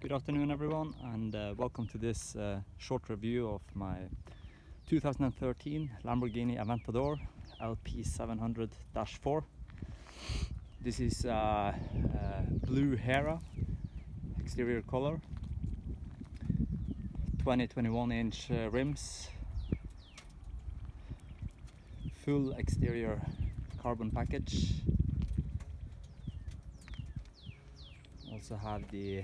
Good afternoon everyone, and welcome to this short review of my 2013 Lamborghini Aventador LP 700-4. This is blue Hera exterior color, 20-21-inch rims, full exterior carbon package. Also have the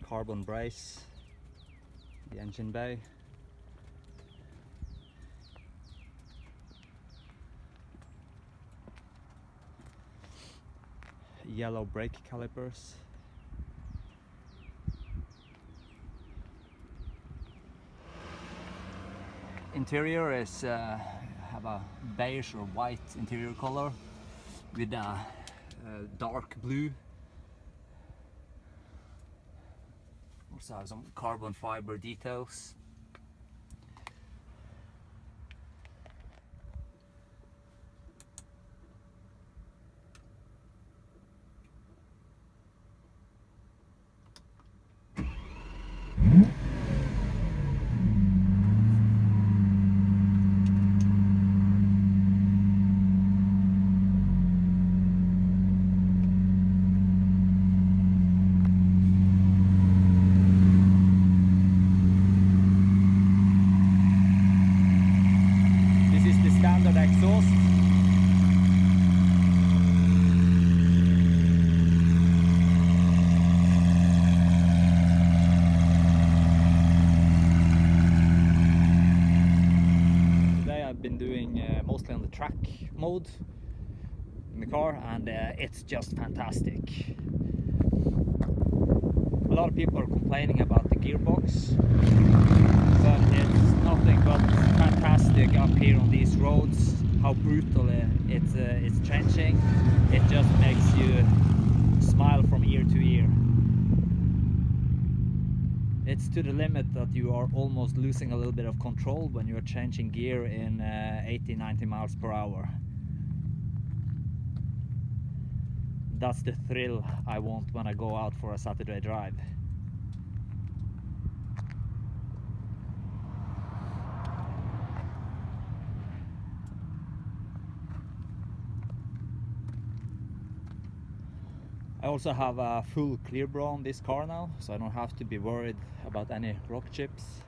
carbon brace, the engine bay, yellow brake calipers, interior is have a beige or white interior color with a dark blue. Also have some carbon fiber details. Standard exhaust. Today I've been doing mostly on the track mode in the car, and it's just fantastic. A lot of people are complaining about the gearbox, but it's nothing but fantastic up here on these roads. How brutal it's changing. It just makes you smile from ear to ear. It's to the limit that you are almost losing a little bit of control when you're changing gear in 80-90 miles per hour. That's the thrill I want when I go out for a Saturday drive. I also have a full clear bra on this car now, so I don't have to be worried about any rock chips.